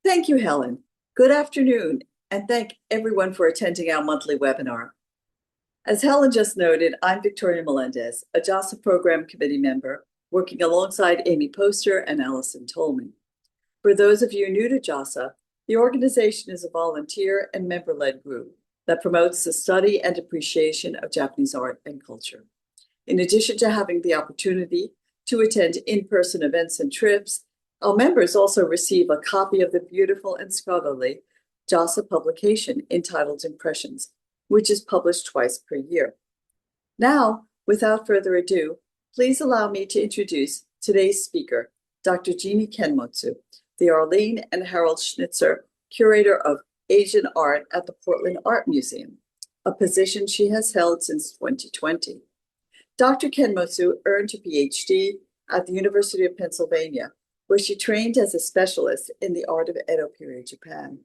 Thank you, Helen. Good afternoon, and thank everyone for attending our monthly webinar. As Helen just noted, I'm Victoria Melendez, a JASA Program Committee member, working alongside Amy Poster and Allison Tolman. For those of you new to JASA, the organization is a volunteer and member-led group that promotes the study and appreciation of Japanese art and culture. In addition to having the opportunity to attend in-person events and trips, our members also receive a copy of the beautiful and scholarly JASA publication entitled Impressions, which is published twice per year. Now, without further ado, please allow me to introduce today's speaker, Dr. Jeannie Kenmotsu, the Arlene and Harold Schnitzer Curator of Asian Art at the Portland Art Museum, a position she has held since 2020. Dr. Kenmotsu earned a PhD at the University of Pennsylvania, where she trained as a specialist in the art of Edo period Japan.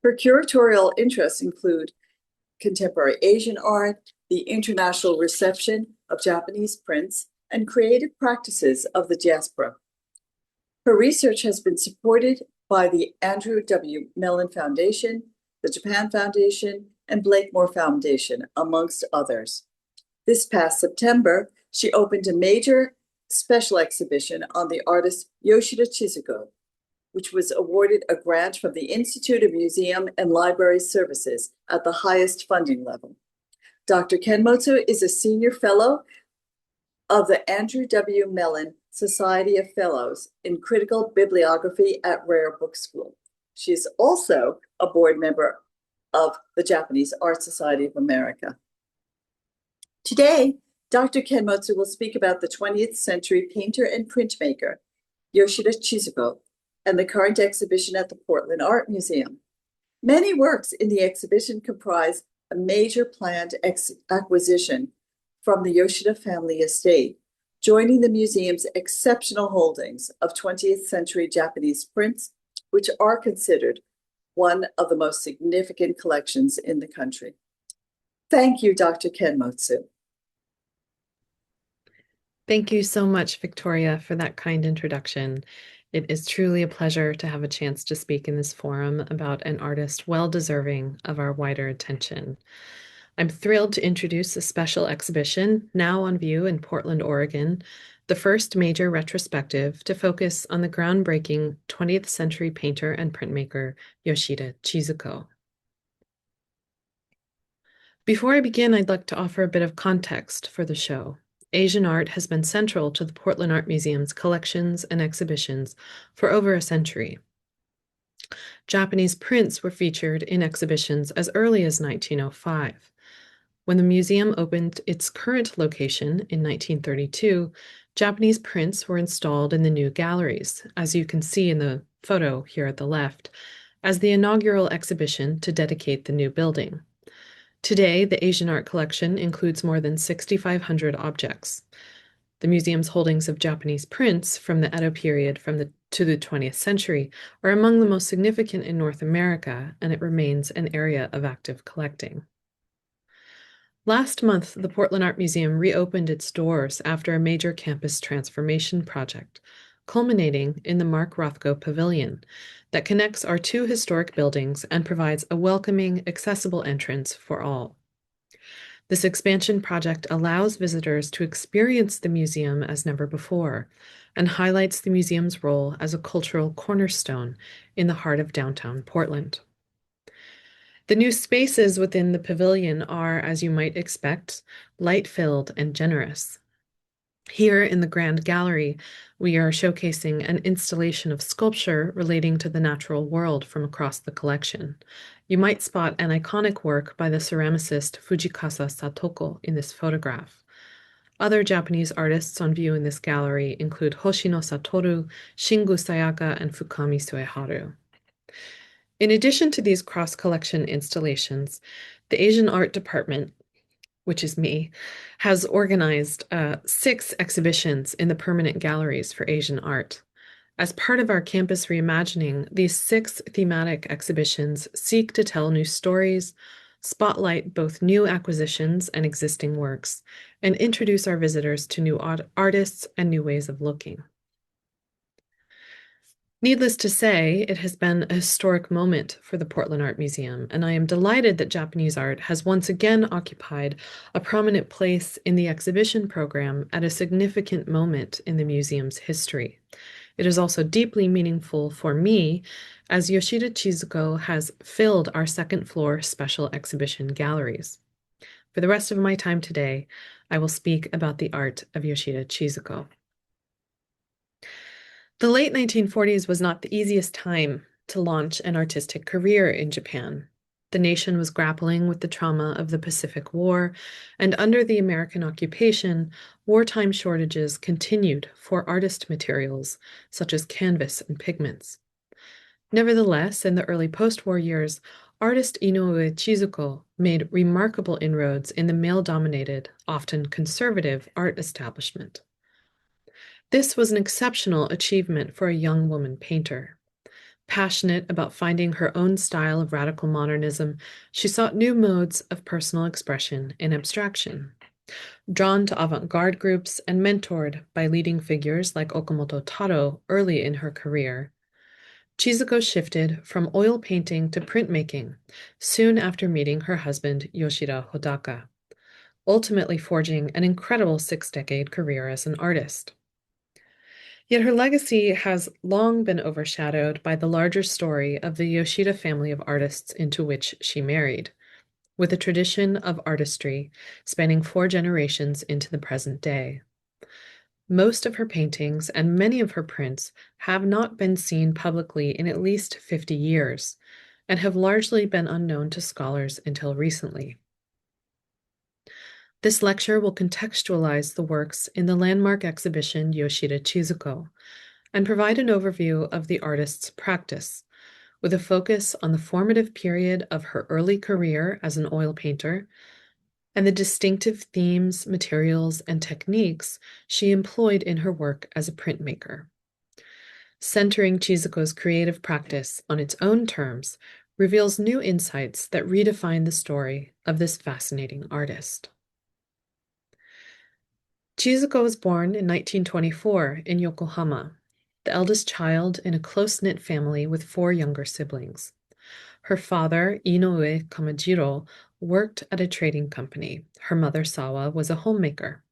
Her curatorial interests include contemporary Asian art, the international reception of Japanese prints, and creative practices of the diaspora. Her research has been supported by the Andrew W. Mellon Foundation, the Japan Foundation, and Blakemore Foundation, amongst others. This past September, she opened a major special exhibition on the artist Yoshida Chizuko, which was awarded a grant from the Institute of Museum and Library Services at the highest funding level. Dr. Kenmotsu is a senior fellow of the Andrew W. Mellon Society of Fellows in Critical Bibliography at Rare Book School. She is also a board member of the Japanese Art Society of America. Today, Dr. Kenmotsu will speak about the 20th century painter and printmaker, Yoshida Chizuko, and the current exhibition at the Portland Art Museum. Many works in the exhibition comprise a major planned acquisition from the Yoshida family estate, joining the museum's exceptional holdings of 20th century Japanese prints, which are considered one of the most significant collections in the country. Thank you, Dr. Kenmotsu. Thank you so much, Victoria, for that kind introduction. It is truly a pleasure to have a chance to speak in this forum about an artist well deserving of our wider attention. I'm thrilled to introduce a special exhibition now on view in Portland, Oregon, the first major retrospective to focus on the groundbreaking 20th century painter and printmaker Yoshida Chizuko. Before I begin, I'd like to offer a bit of context for the show. Asian art has been central to the Portland Art Museum's collections and exhibitions for over a century. Japanese prints were featured in exhibitions as early as 1905. When the museum opened its current location in 1932, Japanese prints were installed in the new galleries, as you can see in the photo here at the left, as the inaugural exhibition to dedicate the new building. Today, the Asian art collection includes more than 6,500 objects. The museum's holdings of Japanese prints from the Edo period to the 20th century are among the most significant in North America, and it remains an area of active collecting. Last month, the Portland Art Museum reopened its doors after a major campus transformation project, culminating in the Mark Rothko Pavilion that connects our two historic buildings and provides a welcoming, accessible entrance for all. This expansion project allows visitors to experience the museum as never before and highlights the museum's role as a cultural cornerstone in the heart of downtown Portland. The new spaces within the pavilion are, as you might expect, light-filled and generous. Here in the Grand Gallery, we are showcasing an installation of sculpture relating to the natural world from across the collection. You might spot an iconic work by the ceramicist Fujikasa Satoko in this photograph. Other Japanese artists on view in this gallery include Hoshino Satoru, Shingu Sayaka, and Fukami Sueharu. In addition to these cross-collection installations, the Asian Art Department, which is me, has organized 6 exhibitions in the permanent galleries for Asian art. As part of our campus reimagining, these 6 thematic exhibitions seek to tell new stories, spotlight both new acquisitions and existing works, and introduce our visitors to new artists and new ways of looking. Needless to say, it has been a historic moment for the Portland Art Museum, and I am delighted that Japanese art has once again occupied a prominent place in the exhibition program at a significant moment in the museum's history. It is also deeply meaningful for me, as Yoshida Chizuko has filled our second floor special exhibition galleries. For the rest of my time today, I will speak about the art of Yoshida Chizuko. The late 1940s was not the easiest time to launch an artistic career in Japan. The nation was grappling with the trauma of the Pacific War, and under the American occupation, wartime shortages continued for artist materials such as canvas and pigments. Nevertheless, in the early post-war years, artist Inoue Chizuko made remarkable inroads in the male-dominated, often conservative art establishment. This was an exceptional achievement for a young woman painter. Passionate about finding her own style of radical modernism, she sought new modes of personal expression in abstraction. Drawn to avant-garde groups and mentored by leading figures like Okamoto Taro early in her career, Chizuko shifted from oil painting to printmaking soon after meeting her husband Yoshida Hodaka, ultimately forging an incredible six-decade career as an artist. Yet her legacy has long been overshadowed by the larger story of the Yoshida family of artists into which she married, with a tradition of artistry spanning 4 generations into the present day. Most of her paintings and many of her prints have not been seen publicly in at least 50 years and have largely been unknown to scholars until recently. This lecture will contextualize the works in the landmark exhibition Yoshida Chizuko and provide an overview of the artist's practice, with a focus on the formative period of her early career as an oil painter and the distinctive themes, materials, and techniques she employed in her work as a printmaker. Centering Chizuko's creative practice on its own terms reveals new insights that redefine the story of this fascinating artist. Chizuko was born in 1924 in Yokohama, the eldest child in a close-knit family with 4 younger siblings. Her father, Inoue Kamajiro, worked at a trading company. Her mother, Sawa, was a homemaker.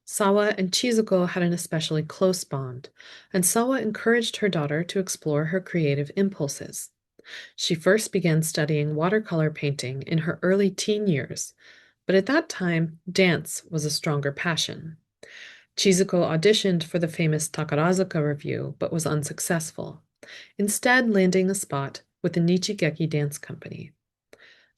Sawa and Chizuko had an especially close bond, and Sawa encouraged her daughter to explore her creative impulses. She first began studying watercolor painting in her early teen years, but at that time, dance was a stronger passion. Chizuko auditioned for the famous Takarazuka Revue, but was unsuccessful, instead landing a spot with the Nichigeki Dance Company.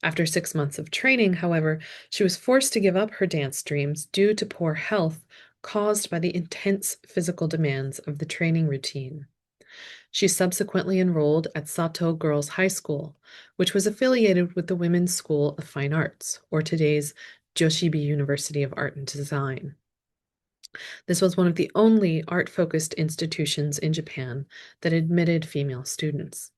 After 6 months of training, however, she was forced to give up her dance dreams due to poor health caused by the intense physical demands of the training routine. She subsequently enrolled at Sato Girls High School, which was affiliated with the Women's School of Fine Arts, or today's Joshibi University of Art and Design. This was one of the only art-focused institutions in Japan that admitted female students.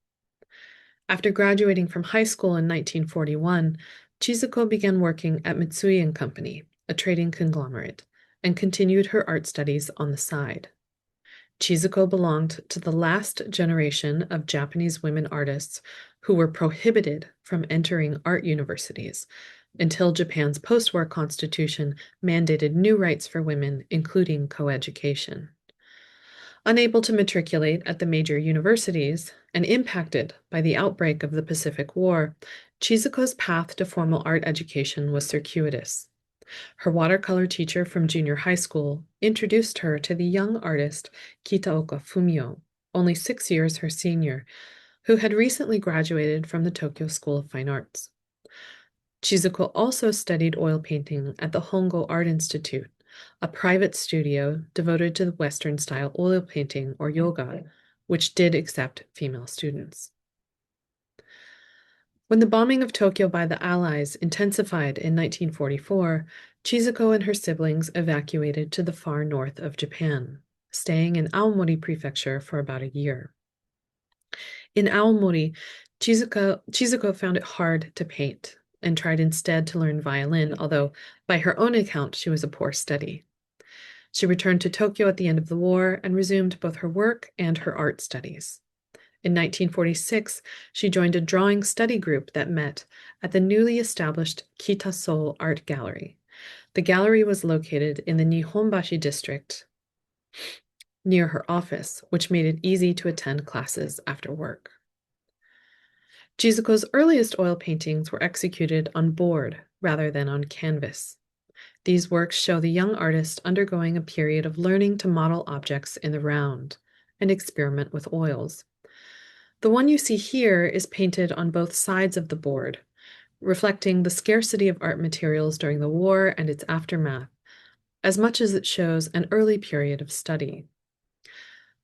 After graduating from high school in 1941, Chizuko began working at Mitsui & Company, a trading conglomerate, and continued her art studies on the side. Chizuko belonged to the last generation of Japanese women artists who were prohibited from entering art universities until Japan's post-war constitution mandated new rights for women, including coeducation. Unable to matriculate at the major universities and impacted by the outbreak of the Pacific War, Chizuko's path to formal art education was circuitous. Her watercolor teacher from junior high school introduced her to the young artist Kitaoka Fumio, only 6 years her senior, who had recently graduated from the Tokyo School of Fine Arts. Chizuko also studied oil painting at the Hongo Art Institute, a private studio devoted to the Western-style oil painting, or yoga, which did accept female students. When the bombing of Tokyo by the Allies intensified in 1944, Chizuko and her siblings evacuated to the far north of Japan, staying in Aomori Prefecture for about a year. In Aomori, Chizuko found it hard to paint and tried instead to learn violin, although by her own account she was a poor study. She returned to Tokyo at the end of the war and resumed both her work and her art studies. In 1946, she joined a drawing study group that met at the newly established Kita Seoul Art Gallery. The gallery was located in the Nihonbashi district near her office, which made it easy to attend classes after work. Chizuko's earliest oil paintings were executed on board rather than on canvas. These works show the young artist undergoing a period of learning to model objects in the round and experiment with oils. The one you see here is painted on both sides of the board, reflecting the scarcity of art materials during the war and its aftermath, as much as it shows an early period of study.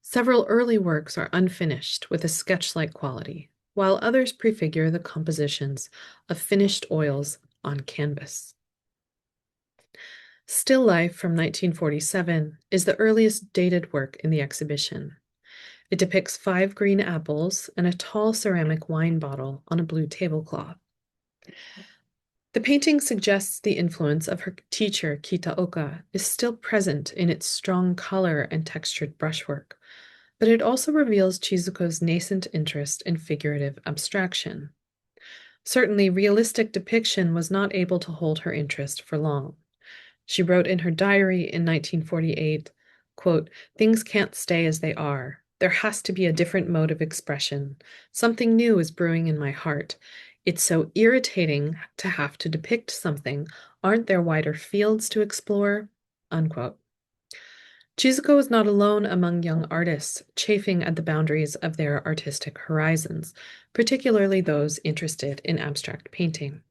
Several early works are unfinished with a sketch-like quality, while others prefigure the compositions of finished oils on canvas. Still Life from 1947 is the earliest dated work in the exhibition. It depicts 5 green apples and a tall ceramic wine bottle on a blue tablecloth. The painting suggests the influence of her teacher, Kitaoka, is still present in its strong color and textured brushwork, but it also reveals Chizuko's nascent interest in figurative abstraction. Certainly, realistic depiction was not able to hold her interest for long. She wrote in her diary in 1948, quote, "Things can't stay as they are. There has to be a different mode of expression. Something new is brewing in my heart. It's so irritating to have to depict something. Aren't there wider fields to explore?" Unquote. Chizuko was not alone among young artists chafing at the boundaries of their artistic horizons, particularly those interested in abstract painting.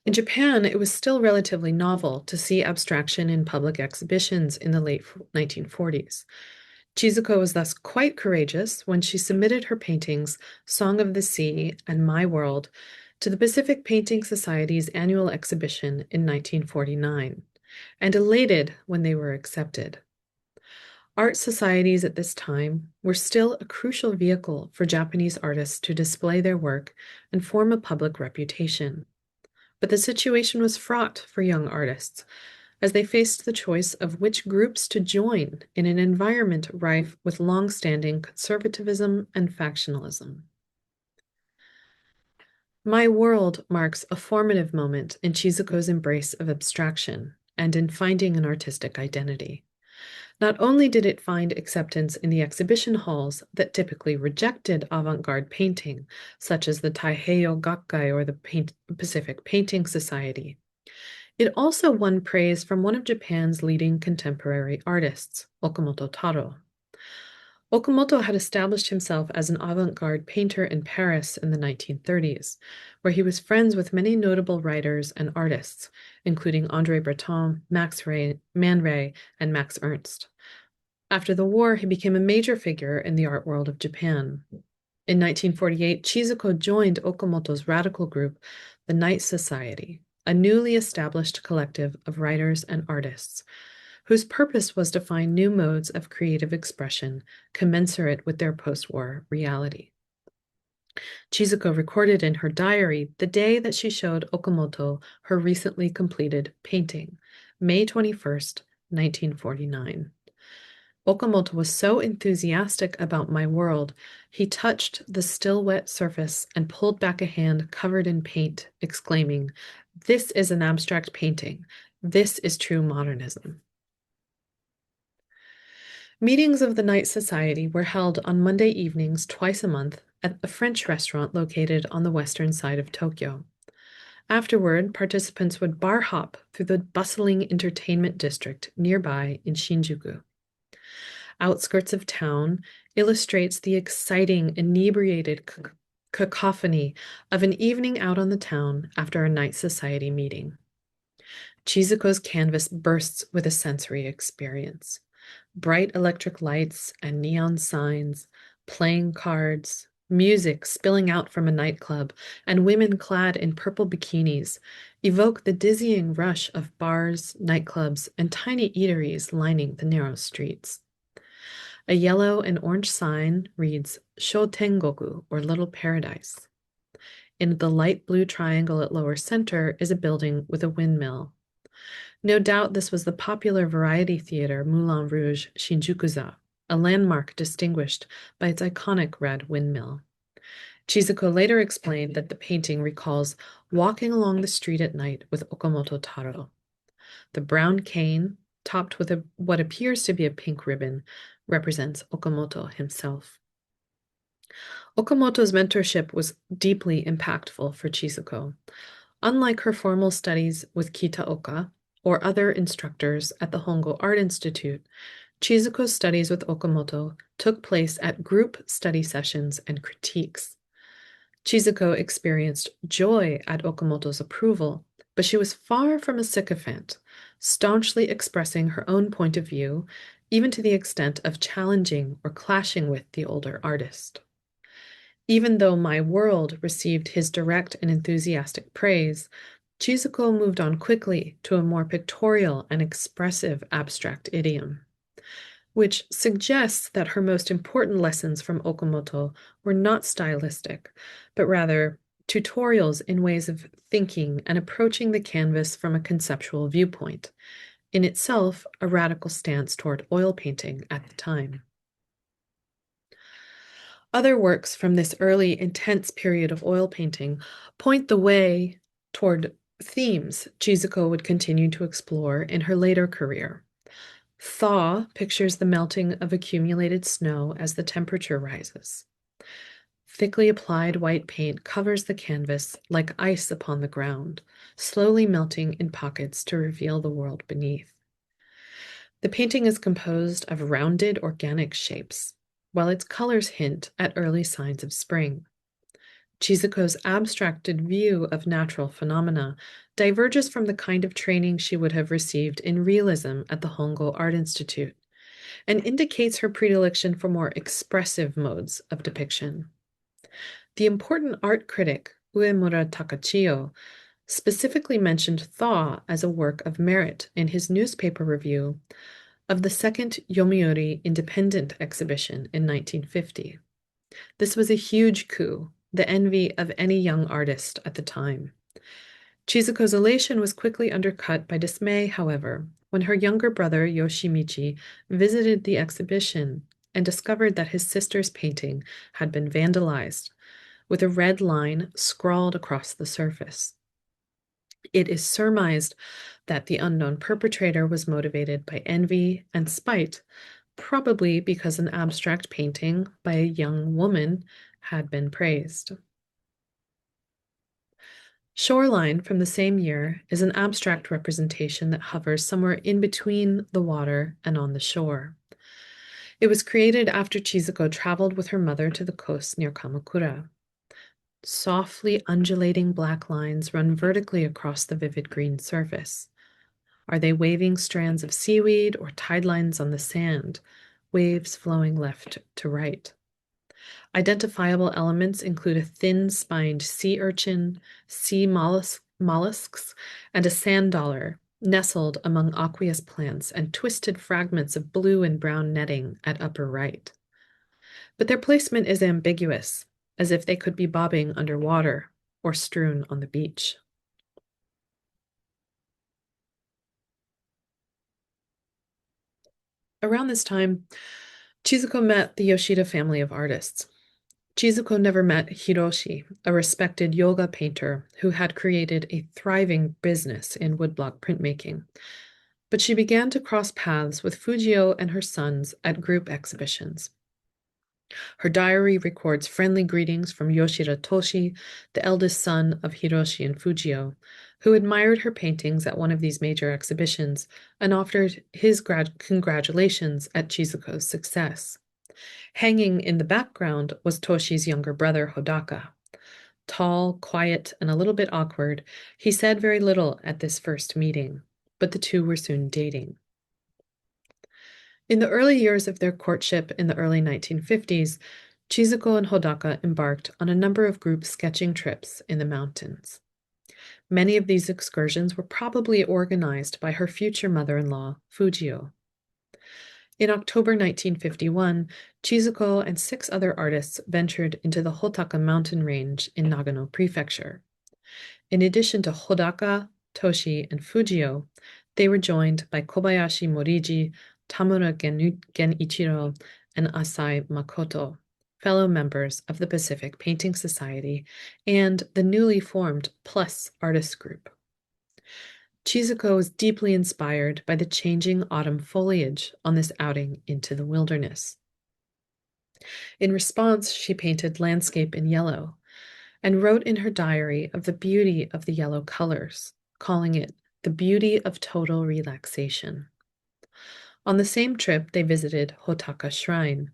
In Japan, it was still relatively novel to see abstraction in public exhibitions in the late 1940s. Chizuko was thus quite courageous when she submitted her paintings Song of the Sea and My World to the Pacific Painting Society's annual exhibition in 1949, and elated when they were accepted. Art societies at this time were still a crucial vehicle for Japanese artists to display their work and form a public reputation. But the situation was fraught for young artists, as they faced the choice of which groups to join in an environment rife with long-standing conservatism and factionalism. My World marks a formative moment in Chizuko's embrace of abstraction and in finding an artistic identity. Not only did it find acceptance in the exhibition halls that typically rejected avant-garde painting, such as the Taiheiyo Gakkai or the Pacific Painting Society, it also won praise from one of Japan's leading contemporary artists, Okamoto Taro. Okamoto had established himself as an avant-garde painter in Paris in the 1930s, where he was friends with many notable writers and artists, including André Breton, Man Ray, and Max Ernst. After the war, he became a major figure in the art world of Japan. In 1948, Chizuko joined Okamoto's radical group, the Night Society, a newly established collective of writers and artists, whose purpose was to find new modes of creative expression commensurate with their post-war reality. Chizuko recorded in her diary the day that she showed Okamoto her recently completed painting, May 21st, 1949. Okamoto was so enthusiastic about My World, he touched the still wet surface and pulled back a hand covered in paint, exclaiming, "This is an abstract painting. This is true modernism." Meetings of the Night Society were held on Monday evenings twice a month at a French restaurant located on the western side of Tokyo. Afterward, participants would bar hop through the bustling entertainment district nearby in Shinjuku. Outskirts of town illustrates the exciting, inebriated cacophony of an evening out on the town after a Night Society meeting. Chizuko's canvas bursts with a sensory experience. Bright electric lights and neon signs, playing cards, music spilling out from a nightclub, and women clad in purple bikinis evoke the dizzying rush of bars, nightclubs, and tiny eateries lining the narrow streets. A yellow and orange sign reads Shotengoku, or Little Paradise. In the light blue triangle at lower center is a building with a windmill. No doubt this was the popular variety theater Moulin Rouge Shinjukuza, a landmark distinguished by its iconic red windmill. Chizuko later explained that the painting recalls walking along the street at night with Okamoto Taro. The brown cane, topped with what appears to be a pink ribbon, represents Okamoto himself. Okamoto's mentorship was deeply impactful for Chizuko. Unlike her formal studies with Kitaoka or other instructors at the Hongo Art Institute, Chizuko's studies with Okamoto took place at group study sessions and critiques. Chizuko experienced joy at Okamoto's approval, but she was far from a sycophant, staunchly expressing her own point of view, even to the extent of challenging or clashing with the older artist. Even though My World received his direct and enthusiastic praise, Chizuko moved on quickly to a more pictorial and expressive abstract idiom, which suggests that her most important lessons from Okamoto were not stylistic, but rather tutorials in ways of thinking and approaching the canvas from a conceptual viewpoint, in itself a radical stance toward oil painting at the time. Other works from this early, intense period of oil painting point the way toward themes Chizuko would continue to explore in her later career. Thaw pictures the melting of accumulated snow as the temperature rises. Thickly applied white paint covers the canvas like ice upon the ground, slowly melting in pockets to reveal the world beneath. The painting is composed of rounded organic shapes, while its colors hint at early signs of spring. Chizuko's abstracted view of natural phenomena diverges from the kind of training she would have received in realism at the Hongo Art Institute, and indicates her predilection for more expressive modes of depiction. The important art critic Uemura Takachiyo specifically mentioned Thaw as a work of merit in his newspaper review of the second Yomiuri Independent exhibition in 1950. This was a huge coup, the envy of any young artist at the time. Chizuko's elation was quickly undercut by dismay, however, when her younger brother Yoshimichi visited the exhibition and discovered that his sister's painting had been vandalized, with a red line scrawled across the surface. It is surmised that the unknown perpetrator was motivated by envy and spite, probably because an abstract painting by a young woman had been praised. Shoreline from the same year is an abstract representation that hovers somewhere in between the water and on the shore. It was created after Chizuko traveled with her mother to the coast near Kamakura. Softly undulating black lines run vertically across the vivid green surface. Are they waving strands of seaweed or tide lines on the sand, waves flowing left to right? Identifiable elements include a thin-spined sea urchin, sea mollusks, and a sand dollar nestled among aqueous plants and twisted fragments of blue and brown netting at upper right. But their placement is ambiguous, as if they could be bobbing underwater or strewn on the beach. Around this time, Chizuko met the Yoshida family of artists. Chizuko never met Hiroshi, a respected yoga painter who had created a thriving business in woodblock printmaking, but she began to cross paths with Fujio and her sons at group exhibitions. Her diary records friendly greetings from Yoshida Toshi, the eldest son of Hiroshi and Fujio, who admired her paintings at one of these major exhibitions and offered his congratulations at Chizuko's success. Hanging in the background was Toshi's younger brother, Hodaka. Tall, quiet, and a little bit awkward, he said very little at this first meeting, but the two were soon dating. In the early years of their courtship in the early 1950s, Chizuko and Hodaka embarked on a number of group sketching trips in the mountains. Many of these excursions were probably organized by her future mother-in-law, Fujio. In October 1951, Chizuko and 6 other artists ventured into the Hotaka mountain range in Nagano Prefecture. In addition to Hodaka, Toshi, and Fujio, they were joined by Kobayashi Moriji, Tamura Genichiro, and Asai Makoto, fellow members of the Pacific Painting Society and the newly formed Plus Artist Group. Chizuko was deeply inspired by the changing autumn foliage on this outing into the wilderness. In response, she painted landscape in yellow and wrote in her diary of the beauty of the yellow colors, calling it the beauty of total relaxation. On the same trip, they visited Hotaka Shrine.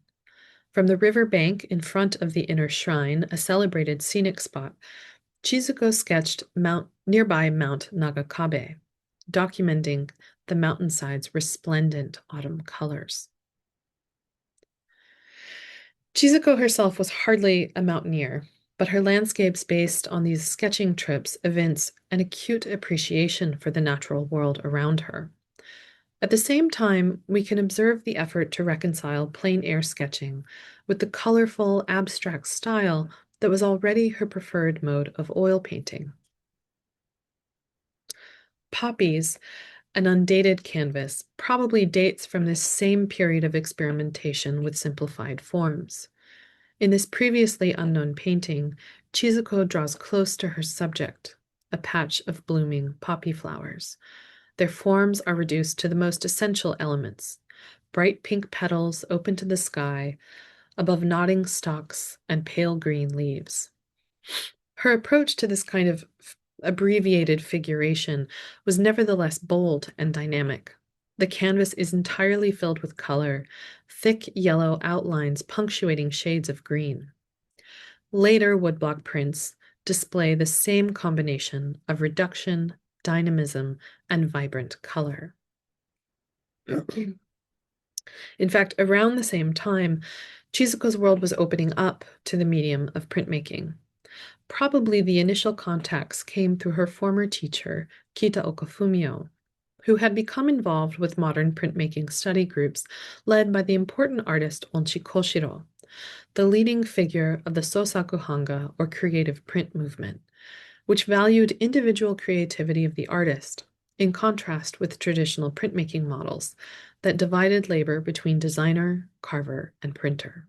From the river bank in front of the inner shrine, a celebrated scenic spot, Chizuko sketched nearby Mount Nagakabe, documenting the mountainside's resplendent autumn colors. Chizuko herself was hardly a mountaineer, but her landscapes based on these sketching trips evince an acute appreciation for the natural world around her. At the same time, we can observe the effort to reconcile plein air sketching with the colorful, abstract style that was already her preferred mode of oil painting. Poppies, an undated canvas, probably dates from this same period of experimentation with simplified forms. In this previously unknown painting, Chizuko draws close to her subject, a patch of blooming poppy flowers. Their forms are reduced to the most essential elements: bright pink petals open to the sky, above nodding stalks and pale green leaves. Her approach to this kind of abbreviated figuration was nevertheless bold and dynamic. The canvas is entirely filled with color, thick yellow outlines punctuating shades of green. Later woodblock prints display the same combination of reduction, dynamism, and vibrant color. In fact, around the same time, Chizuko's world was opening up to the medium of printmaking. Probably the initial contacts came through her former teacher, Kitaoka Fumio, who had become involved with modern printmaking study groups led by the important artist Onchi Koshiro, the leading figure of the Sosakuhanga, or creative print movement, which valued individual creativity of the artist, in contrast with traditional printmaking models that divided labor between designer, carver, and printer.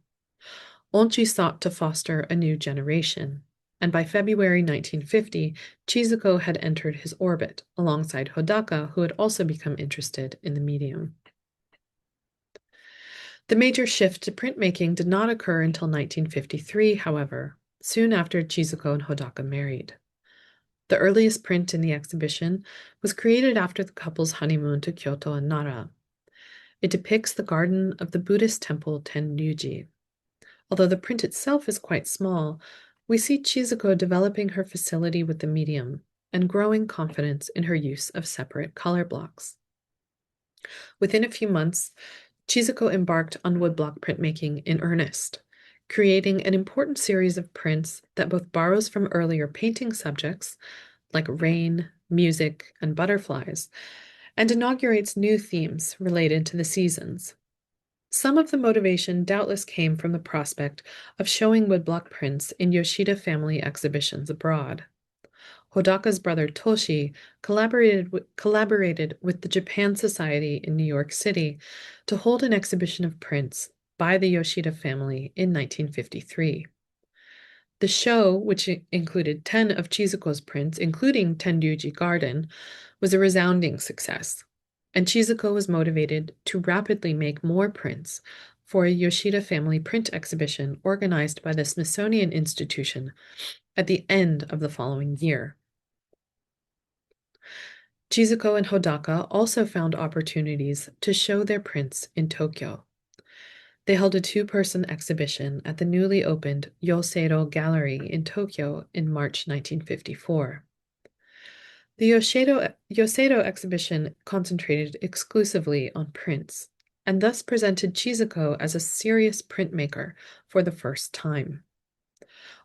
Onchi sought to foster a new generation, and by February 1950, Chizuko had entered his orbit, alongside Hodaka, who had also become interested in the medium. The major shift to printmaking did not occur until 1953, however, soon after Chizuko and Hodaka married. The earliest print in the exhibition was created after the couple's honeymoon to Kyoto and Nara. It depicts the garden of the Buddhist temple Tenryuji. Although the print itself is quite small, we see Chizuko developing her facility with the medium and growing confidence in her use of separate color blocks. Within a few months, Chizuko embarked on woodblock printmaking in earnest, creating an important series of prints that both borrows from earlier painting subjects, like rain, music, and butterflies, and inaugurates new themes related to the seasons. Some of the motivation doubtless came from the prospect of showing woodblock prints in Yoshida family exhibitions abroad. Hodaka's brother Toshi collaborated with the Japan Society in New York City to hold an exhibition of prints by the Yoshida family in 1953. The show, which included 10 of Chizuko's prints, including Tenryuji Garden, was a resounding success, and Chizuko was motivated to rapidly make more prints for a Yoshida family print exhibition organized by the Smithsonian Institution at the end of the following year. Chizuko and Hodaka also found opportunities to show their prints in Tokyo. They held a two-person exhibition at the newly opened Yoseiro Gallery in Tokyo in March 1954. The Yoseiro exhibition concentrated exclusively on prints, and thus presented Chizuko as a serious printmaker for the first time.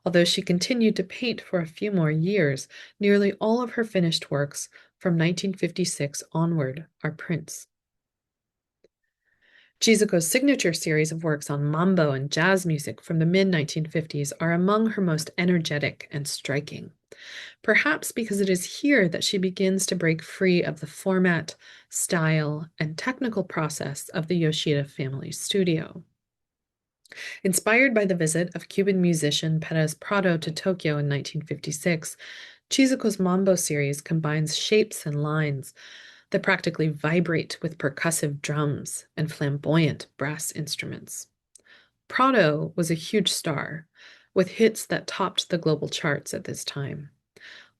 Although she continued to paint for a few more years, nearly all of her finished works from 1956 onward are prints. Chizuko's signature series of works on mambo and jazz music from the mid-1950s are among her most energetic and striking. perhaps because it is here that she begins to break free of the format, style, and technical process of the Yoshida family studio. Inspired by the visit of Cuban musician Perez Prado to Tokyo in 1956, Chizuko's Mambo series combines shapes and lines that practically vibrate with percussive drums and flamboyant brass instruments. Prado was a huge star, with hits that topped the global charts at this time.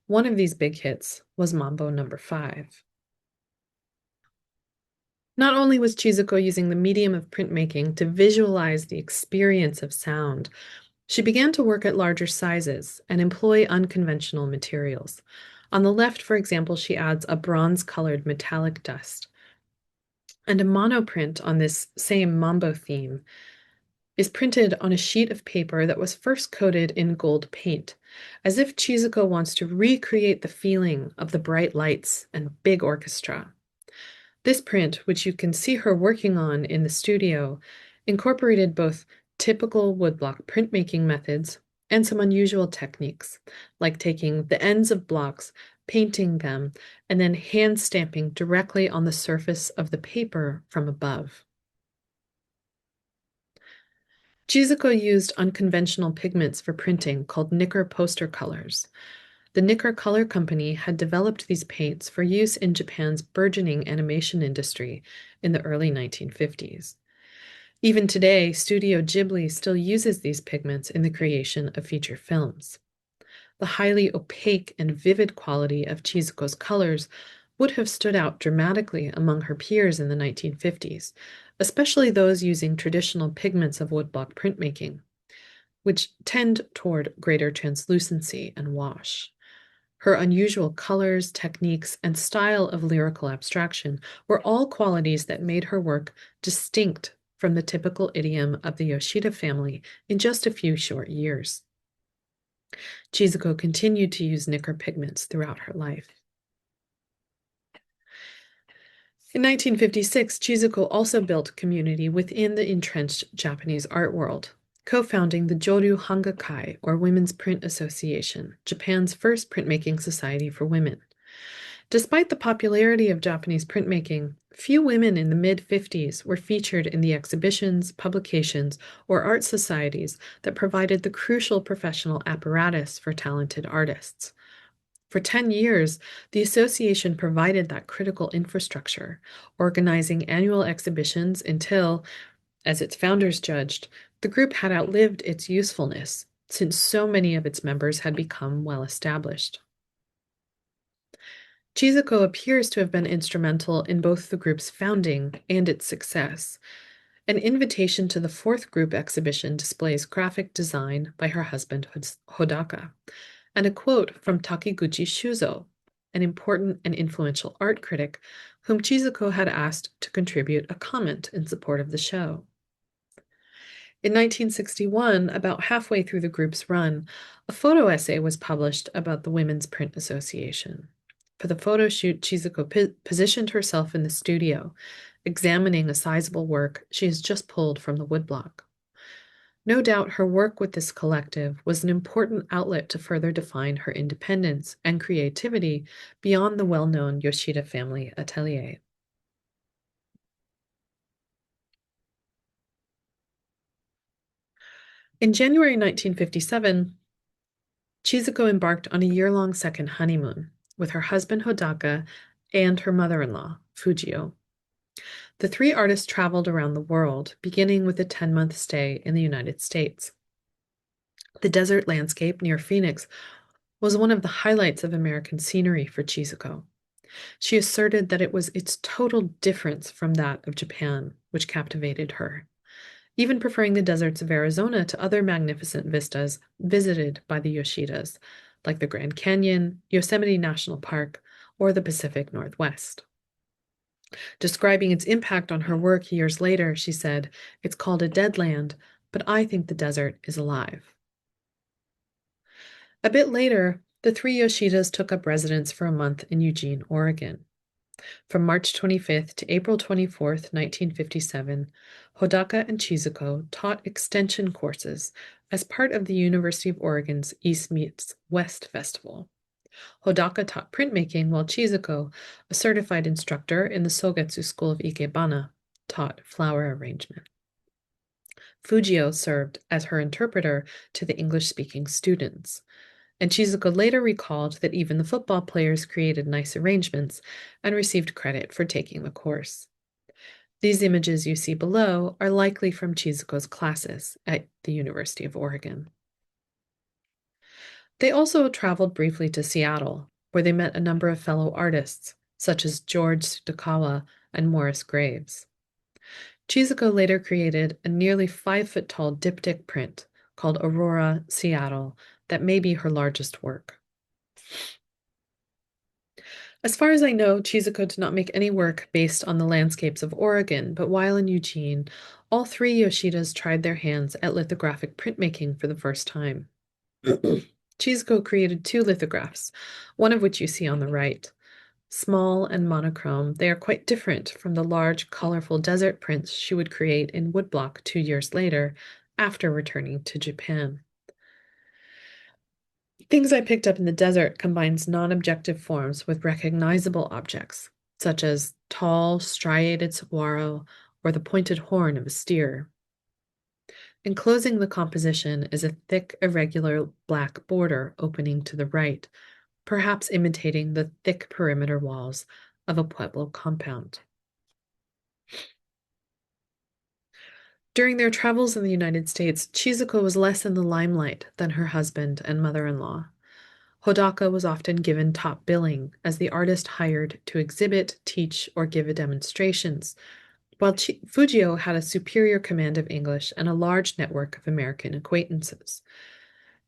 One of these big hits was Mambo Number 5. Not only was Chizuko using the medium of printmaking to visualize the experience of sound, she began to work at larger sizes and employ unconventional materials. On the left, for example, she adds a bronze-colored metallic dust. And a monoprint on this same Mambo theme is printed on a sheet of paper that was first coated in gold paint, as if Chizuko wants to recreate the feeling of the bright lights and big orchestra. This print, which you can see her working on in the studio, incorporated both typical woodblock printmaking methods and some unusual techniques, like taking the ends of blocks, painting them, and then hand stamping directly on the surface of the paper from above. Chizuko used unconventional pigments for printing called Nicker poster colors. The Nicker Color Company had developed these paints for use in Japan's burgeoning animation industry in the early 1950s. Even today, Studio Ghibli still uses these pigments in the creation of feature films. The highly opaque and vivid quality of Chizuko's colors would have stood out dramatically among her peers in the 1950s, especially those using traditional pigments of woodblock printmaking, which tend toward greater translucency and wash. Her unusual colors, techniques, and style of lyrical abstraction were all qualities that made her work distinct from the typical idiom of the Yoshida family in just a few short years. Chizuko continued to use Nicker pigments throughout her life. In 1956, Chizuko also built community within the entrenched Japanese art world, co-founding the Joryu Hangakai, or Women's Print Association, Japan's first printmaking society for women. Despite the popularity of Japanese printmaking, few women in the mid-50s were featured in the exhibitions, publications, or art societies that provided the crucial professional apparatus for talented artists. For 10 years, the association provided that critical infrastructure, organizing annual exhibitions until, as its founders judged, the group had outlived its usefulness, since so many of its members had become well established. Chizuko appears to have been instrumental in both the group's founding and its success. An invitation to the fourth group exhibition displays graphic design by her husband Hodaka, and a quote from Takiguchi Shuzo, an important and influential art critic whom Chizuko had asked to contribute a comment in support of the show. In 1961, about halfway through the group's run, a photo essay was published about the Women's Print Association. For the photo shoot, Chizuko positioned herself in the studio, examining a sizable work she has just pulled from the woodblock. No doubt her work with this collective was an important outlet to further define her independence and creativity beyond the well-known Yoshida family atelier. In January 1957, Chizuko embarked on a year-long second honeymoon with her husband Hodaka and her mother-in-law, Fujio. The three artists traveled around the world, beginning with a 10-month stay in the United States. The desert landscape near Phoenix was one of the highlights of American scenery for Chizuko. She asserted that it was its total difference from that of Japan which captivated her, even preferring the deserts of Arizona to other magnificent vistas visited by the Yoshidas, like the Grand Canyon, Yosemite National Park, or the Pacific Northwest. Describing its impact on her work years later, she said, "It's called a dead land, but I think the desert is alive." A bit later, the three Yoshidas took up residence for a month in Eugene, Oregon. From March 25th to April 24th, 1957, Hodaka and Chizuko taught extension courses as part of the University of Oregon's East Meets West Festival. Hodaka taught printmaking while Chizuko, a certified instructor in the Sogetsu School of Ikebana, taught flower arrangement. Fujio served as her interpreter to the English-speaking students, and Chizuko later recalled that even the football players created nice arrangements and received credit for taking the course. These images you see below are likely from Chizuko's classes at the University of Oregon. They also traveled briefly to Seattle, where they met a number of fellow artists, such as George Tsutakawa and Morris Graves. Chizuko later created a nearly 5-foot-tall diptych print called Aurora, Seattle, that may be her largest work. As far as I know, Chizuko did not make any work based on the landscapes of Oregon, but while in Eugene, all three Yoshidas tried their hands at lithographic printmaking for the first time. Chizuko created 2 lithographs, one of which you see on the right. Small and monochrome, they are quite different from the large, colorful desert prints she would create in woodblock 2 years later, after returning to Japan. Things I Picked Up in the Desert combines non-objective forms with recognizable objects, such as tall, striated saguaro or the pointed horn of a steer. Enclosing the composition is a thick, irregular black border opening to the right, perhaps imitating the thick perimeter walls of a Pueblo compound. During their travels in the United States, Chizuko was less in the limelight than her husband and mother-in-law. Hodaka was often given top billing as the artist hired to exhibit, teach, or give demonstrations, while Fujio had a superior command of English and a large network of American acquaintances.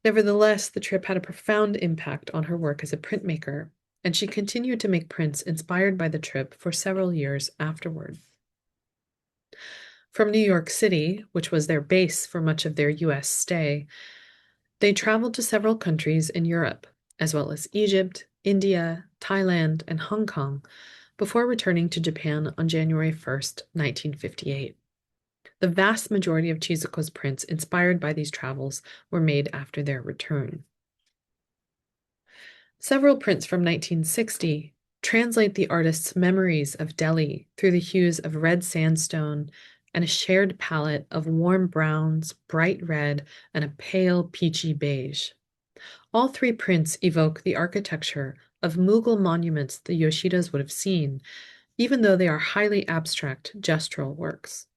Nevertheless, the trip had a profound impact on her work as a printmaker, and she continued to make prints inspired by the trip for several years afterward. From New York City, which was their base for much of their U.S. stay, they traveled to several countries in Europe, as well as Egypt, India, Thailand, and Hong Kong, before returning to Japan on January 1st, 1958. The vast majority of Chizuko's prints inspired by these travels were made after their return. Several prints from 1960 translate the artist's memories of Delhi through the hues of red sandstone and a shared palette of warm browns, bright red, and a pale peachy beige. All 3 prints evoke the architecture of Mughal monuments the Yoshidas would have seen, even though they are highly abstract gestural works.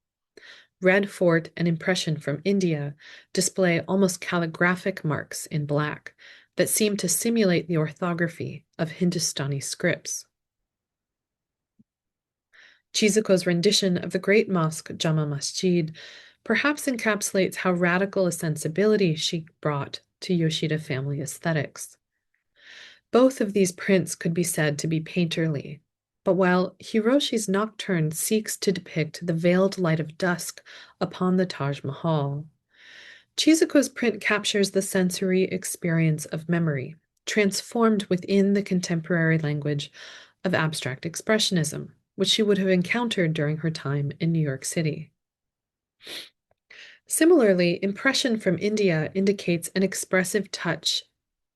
Red Fort and Impression from India display almost calligraphic marks in black that seem to simulate the orthography of Hindustani scripts. Chizuko's rendition of the great mosque Jama Masjid perhaps encapsulates how radical a sensibility she brought to Yoshida family aesthetics. Both of these prints could be said to be painterly, but while Hiroshi's Nocturne seeks to depict the veiled light of dusk upon the Taj Mahal, Chizuko's print captures the sensory experience of memory, transformed within the contemporary language of abstract expressionism, which she would have encountered during her time in New York City. Similarly, Impression from India indicates an expressive touch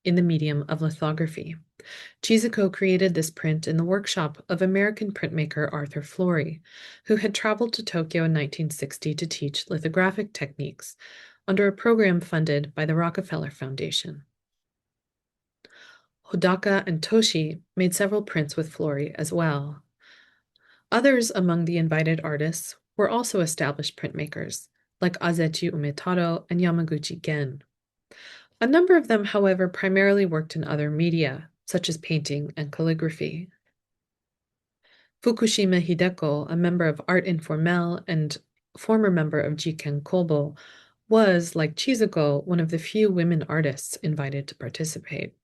in the medium of lithography. Chizuko created this print in the workshop of American printmaker Arthur Flory, who had traveled to Tokyo in 1960 to teach lithographic techniques under a program funded by the Rockefeller Foundation. Hodaka and Toshi made several prints with Flory as well. Others among the invited artists were also established printmakers, like Azechi Umetaro and Yamaguchi Gen. A number of them, however, primarily worked in other media, such as painting and calligraphy. Fukushima Hideko, a member of Art Informel and former member of Jiken Kobo, was, like Chizuko, one of the few women artists invited to participate.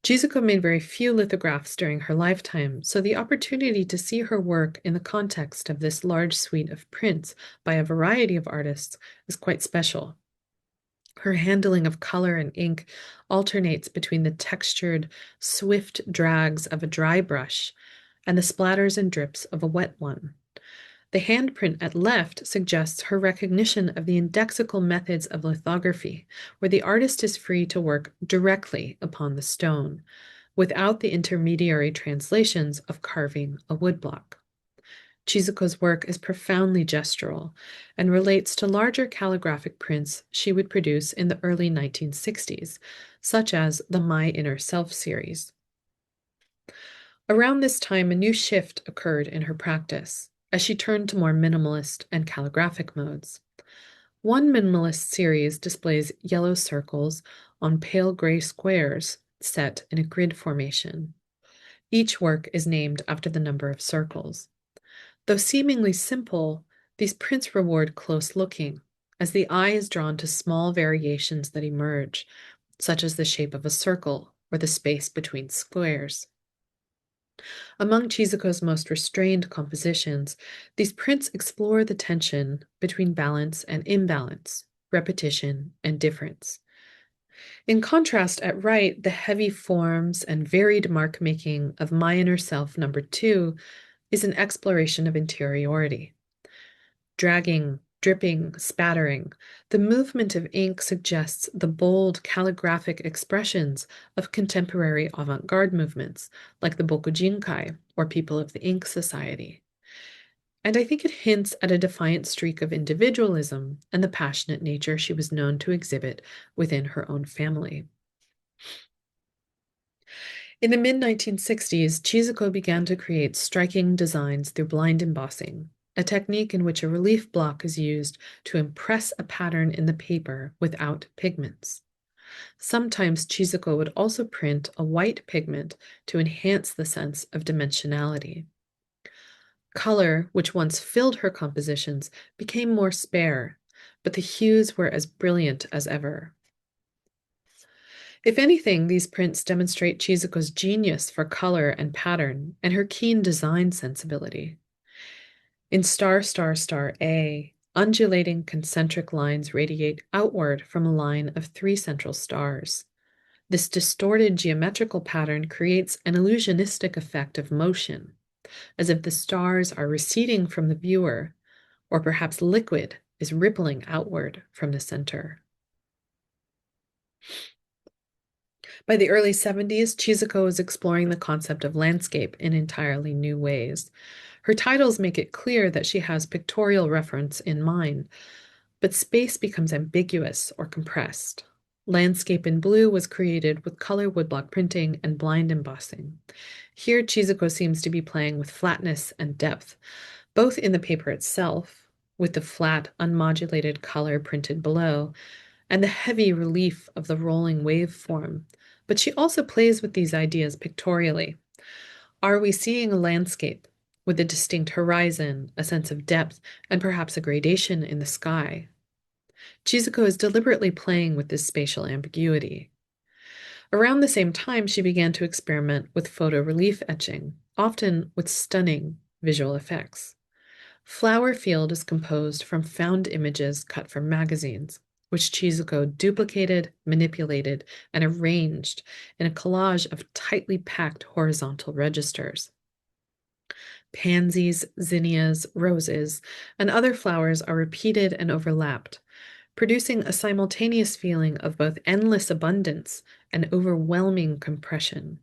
Chizuko made very few lithographs during her lifetime, so the opportunity to see her work in the context of this large suite of prints by a variety of artists is quite special. Her handling of color and ink alternates between the textured, swift drags of a dry brush and the splatters and drips of a wet one. The handprint at left suggests her recognition of the indexical methods of lithography, where the artist is free to work directly upon the stone, without the intermediary translations of carving a woodblock. Chizuko's work is profoundly gestural and relates to larger calligraphic prints she would produce in the early 1960s, such as the My Inner Self series. Around this time, a new shift occurred in her practice, as she turned to more minimalist and calligraphic modes. One minimalist series displays yellow circles on pale gray squares set in a grid formation. Each work is named after the number of circles. Though seemingly simple, these prints reward close looking, as the eye is drawn to small variations that emerge, such as the shape of a circle or the space between squares. Among Chizuko's most restrained compositions, these prints explore the tension between balance and imbalance, repetition and difference. In contrast, at right, the heavy forms and varied mark making of My Inner Self number 2 is an exploration of interiority. Dragging, dripping, spattering, the movement of ink suggests the bold calligraphic expressions of contemporary avant-garde movements like the Bokujinkai or People of the Ink Society. And I think it hints at a defiant streak of individualism and the passionate nature she was known to exhibit within her own family. In the mid-1960s, Chizuko began to create striking designs through blind embossing, a technique in which a relief block is used to impress a pattern in the paper without pigments. Sometimes Chizuko would also print a white pigment to enhance the sense of dimensionality. Color, which once filled her compositions, became more spare, but the hues were as brilliant as ever. If anything, these prints demonstrate Chizuko's genius for color and pattern and her keen design sensibility. In Star, Star, Star A, undulating concentric lines radiate outward from a line of 3 central stars. This distorted geometrical pattern creates an illusionistic effect of motion, as if the stars are receding from the viewer, or perhaps liquid is rippling outward from the center. By the early 70s, Chizuko is exploring the concept of landscape in entirely new ways. Her titles make it clear that she has pictorial reference in mind, but space becomes ambiguous or compressed. Landscape in Blue was created with color woodblock printing and blind embossing. Here, Chizuko seems to be playing with flatness and depth, both in the paper itself, with the flat, unmodulated color printed below, and the heavy relief of the rolling wave form. But she also plays with these ideas pictorially. Are we seeing a landscape with a distinct horizon, a sense of depth, and perhaps a gradation in the sky? Chizuko is deliberately playing with this spatial ambiguity. Around the same time, she began to experiment with photo relief etching, often with stunning visual effects. Flower Field is composed from found images cut from magazines, which Chizuko duplicated, manipulated, and arranged in a collage of tightly packed horizontal registers. Pansies, zinnias, roses, and other flowers are repeated and overlapped, producing a simultaneous feeling of both endless abundance and overwhelming compression.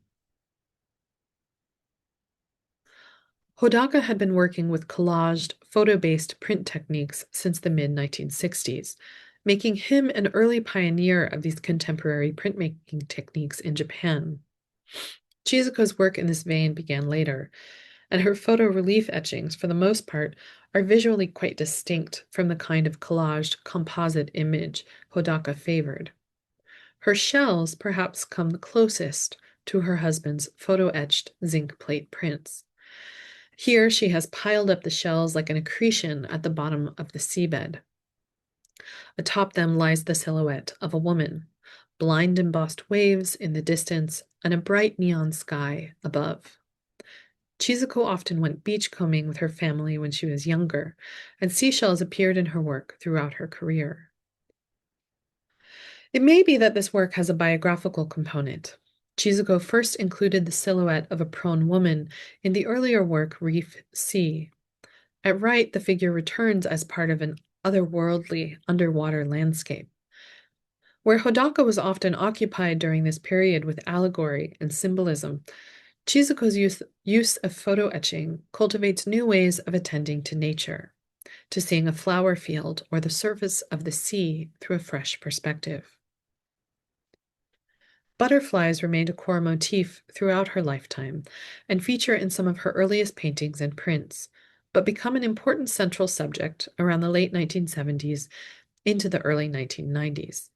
Hodaka had been working with collaged, photo-based print techniques since the mid-1960s, making him an early pioneer of these contemporary printmaking techniques in Japan. Chizuko's work in this vein began later, and her photo relief etchings, for the most part, are visually quite distinct from the kind of collaged composite image Hodaka favored. Her shells perhaps come the closest to her husband's photo-etched zinc plate prints. Here she has piled up the shells like an accretion at the bottom of the seabed. Atop them lies the silhouette of a woman, blind embossed waves in the distance, and a bright neon sky above. Chizuko often went beachcombing with her family when she was younger, and seashells appeared in her work throughout her career. It may be that this work has a biographical component. Chizuko first included the silhouette of a prone woman in the earlier work Reef Sea. At right, the figure returns as part of an otherworldly underwater landscape. Where Hodaka was often occupied during this period with allegory and symbolism, Chizuko's use of photo etching cultivates new ways of attending to nature, to seeing a flower field or the surface of the sea through a fresh perspective. Butterflies remained a core motif throughout her lifetime and feature in some of her earliest paintings and prints, but become an important central subject around the late 1970s into the early 1990s.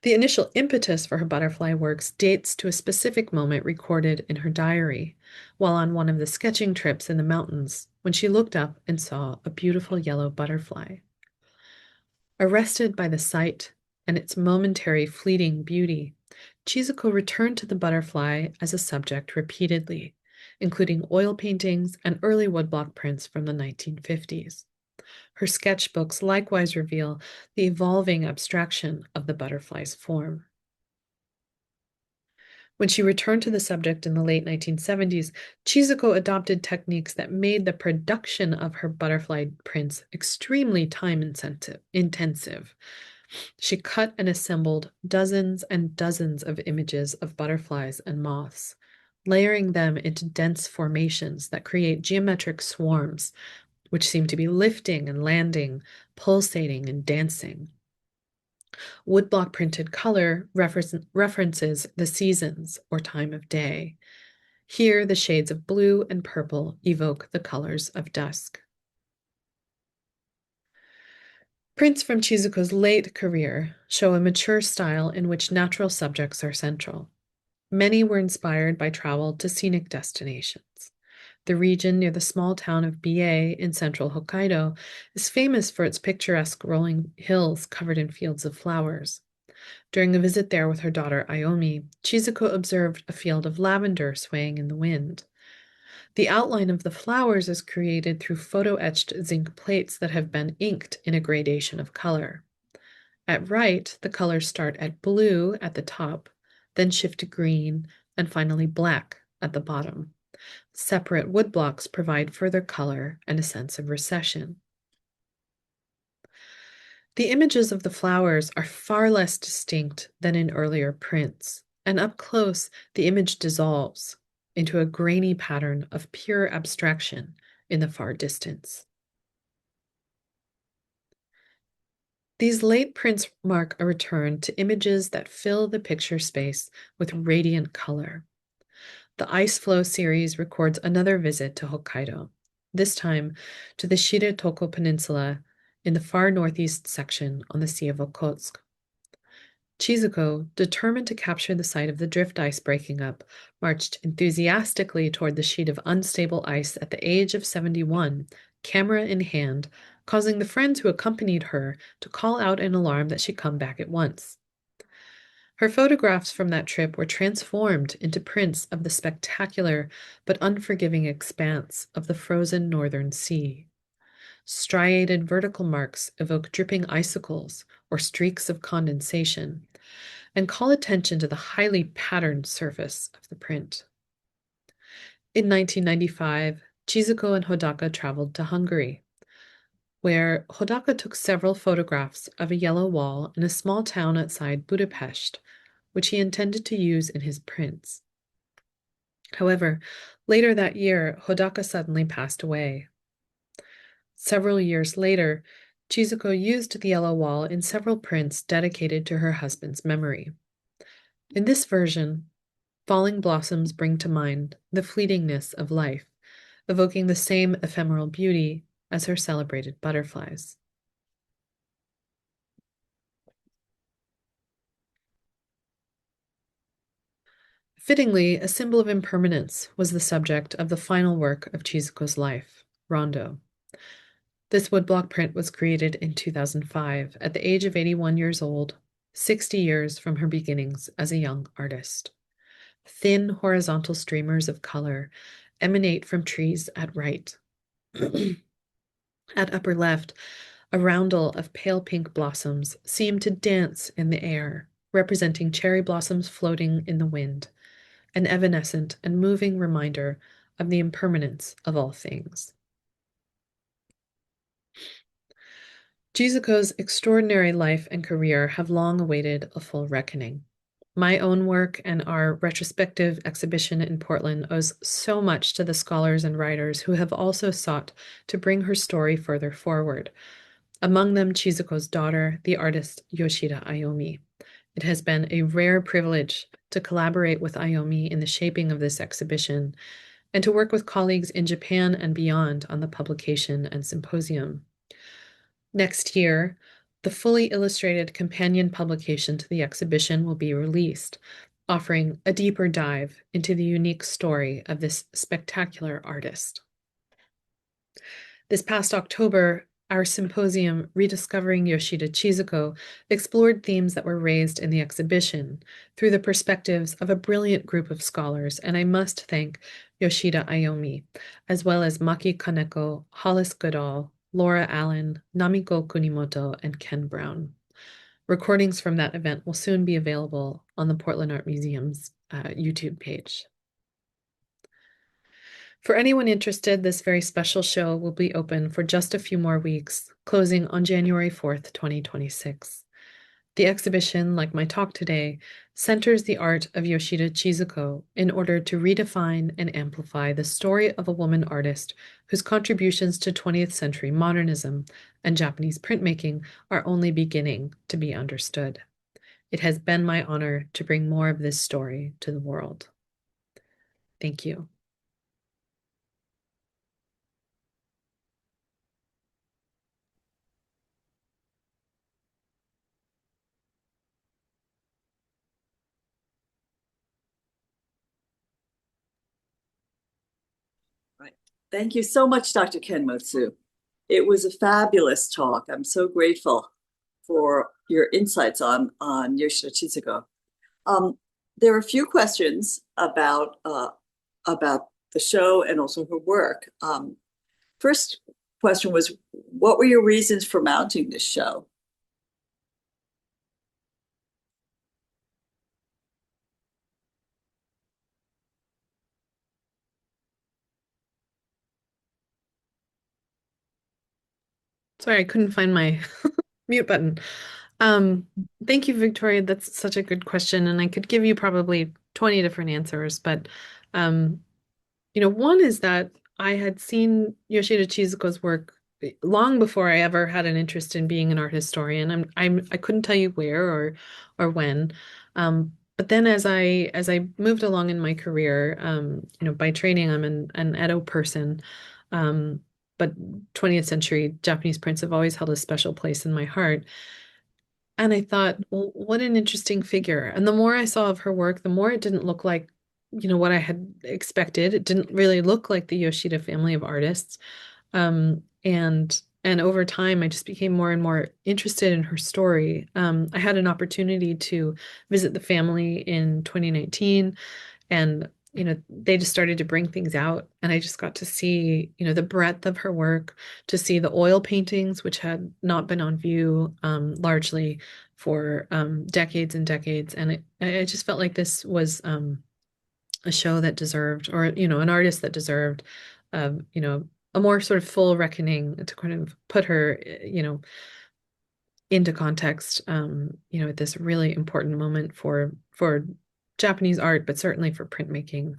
The initial impetus for her butterfly works dates to a specific moment recorded in her diary while on one of the sketching trips in the mountains when she looked up and saw a beautiful yellow butterfly. Arrested by the sight and its momentary fleeting beauty, Chizuko returned to the butterfly as a subject repeatedly, including oil paintings and early woodblock prints from the 1950s. Her sketchbooks likewise reveal the evolving abstraction of the butterfly's form. When she returned to the subject in the late 1970s, Chizuko adopted techniques that made the production of her butterfly prints extremely time-intensive. She cut and assembled dozens and dozens of images of butterflies and moths, layering them into dense formations that create geometric swarms, which seem to be lifting and landing, pulsating and dancing. Woodblock printed color references the seasons or time of day. Here, the shades of blue and purple evoke the colors of dusk. Prints from Chizuko's late career show a mature style in which natural subjects are central. Many were inspired by travel to scenic destinations. The region near the small town of Bie in central Hokkaido is famous for its picturesque rolling hills covered in fields of flowers. During a visit there with her daughter Aomi, Chizuko observed a field of lavender swaying in the wind. The outline of the flowers is created through photo-etched zinc plates that have been inked in a gradation of color. At right, the colors start at blue at the top, then shift to green, and finally black at the bottom. Separate woodblocks provide further color and a sense of recession. The images of the flowers are far less distinct than in earlier prints, and up close, the image dissolves into a grainy pattern of pure abstraction in the far distance. These late prints mark a return to images that fill the picture space with radiant color. The Ice Flow series records another visit to Hokkaido, this time to the Shiretoko Peninsula in the far northeast section on the Sea of Okhotsk. Chizuko, determined to capture the site of the drift ice breaking up, marched enthusiastically toward the sheet of unstable ice at the age of 71, camera in hand, causing the friends who accompanied her to call out an alarm that she come back at once. Her photographs from that trip were transformed into prints of the spectacular but unforgiving expanse of the frozen northern sea. Striated vertical marks evoke dripping icicles or streaks of condensation and call attention to the highly patterned surface of the print. In 1995, Chizuko and Hodaka traveled to Hungary, where Hodaka took several photographs of a yellow wall in a small town outside Budapest, which he intended to use in his prints. However, later that year, Hodaka suddenly passed away. Several years later, Chizuko used the yellow wall in several prints dedicated to her husband's memory. In this version, falling blossoms bring to mind the fleetingness of life, evoking the same ephemeral beauty as her celebrated butterflies. Fittingly, a symbol of impermanence was the subject of the final work of Chizuko's life, Rondo. This woodblock print was created in 2005 at the age of 81 years old, 60 years from her beginnings as a young artist. Thin horizontal streamers of color emanate from trees at right. At upper left, a roundel of pale pink blossoms seem to dance in the air, representing cherry blossoms floating in the wind, an evanescent and moving reminder of the impermanence of all things. Chizuko's extraordinary life and career have long awaited a full reckoning. My own work and our retrospective exhibition in Portland owes so much to the scholars and writers who have also sought to bring her story further forward. Among them, Chizuko's daughter, the artist Yoshida Ayomi. It has been a rare privilege to collaborate with Ayomi in the shaping of this exhibition and to work with colleagues in Japan and beyond on the publication and symposium. Next year, the fully illustrated companion publication to the exhibition will be released, offering a deeper dive into the unique story of this spectacular artist. This past October, our symposium, Rediscovering Yoshida Chizuko, explored themes that were raised in the exhibition through the perspectives of a brilliant group of scholars, and I must thank Yoshida Ayomi, as well as Maki Kaneko, Hollis Goodall, Laura Allen, Namiko Kunimoto, and Ken Brown. Recordings from that event will soon be available on the Portland Art Museum's YouTube page. For anyone interested, this very special show will be open for just a few more weeks, closing on January 4th, 2026. The exhibition, like my talk today, centers the art of Yoshida Chizuko in order to redefine and amplify the story of a woman artist whose contributions to 20th century modernism and Japanese printmaking are only beginning to be understood. It has been my honor to bring more of this story to the world. Thank you. Right. Thank you so much, Dr. Kenmotsu. It was a fabulous talk. I'm so grateful for your insights on Yoshida Chizuko. There are a few questions about the show and also her work. First question was, what were your reasons for mounting this show? Sorry, I couldn't find my mute button. Um, Thank you, Victoria. That's such a good question, and I could give you probably 20 different answers, but um, one is that I had seen Yoshida Chizuko's work long before I ever had an interest in being an art historian. I couldn't tell you where or when. But then as I moved along in my career, by training I'm an Edo person. Um, but 20th century Japanese prints have always held a special place in my heart. And I thought, well, what an interesting figure. And the more I saw of her work, the more it didn't look like, what I had expected. It didn't really look like the Yoshida family of artists. And over time, I just became more and more interested in her story. I had an opportunity to visit the family in 2019, and they just started to bring things out, and I just got to see the breadth of her work, to see the oil paintings, which had not been on view largely for decades and decades, and I just felt like this was a show that deserved, or an artist that deserved a more sort of full reckoning, to kind of put her into context at this really important moment for Japanese art, but certainly for printmaking.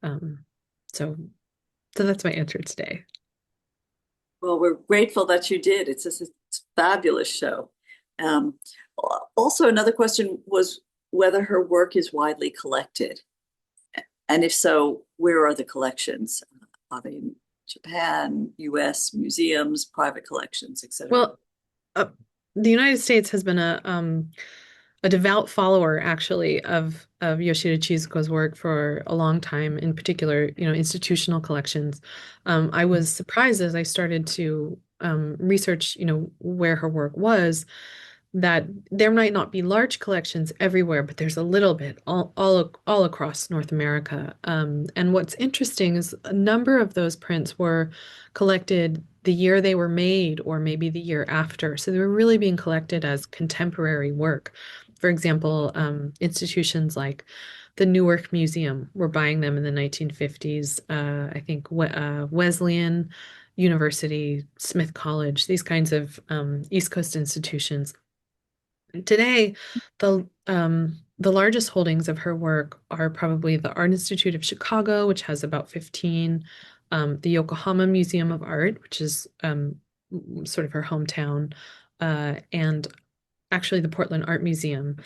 Um, so that's my answer today. Well, we're grateful that you did. It's a fabulous show. Um, Also, another question was whether her work is widely collected. And if so, where are the collections? Are they in Japan, US, museums, private collections, etc.? Well, uh, the United States has been a devout follower, actually, of Yoshida Chizuko's work for a long time, in particular, institutional collections. I was surprised as I started to research, where her work was, that there might not be large collections everywhere, but there's a little bit all across North America. And what's interesting is a number of those prints were collected the year they were made, or maybe the year after. So they were really being collected as contemporary work. For example, institutions like the Newark Museum were buying them in the 1950s. I think Wesleyan University, Smith College, these kinds of East Coast institutions. Today, the largest holdings of her work are probably the Art Institute of Chicago, which has about 15, the Yokohama Museum of Art, which is sort of her hometown, and actually the Portland Art Museum.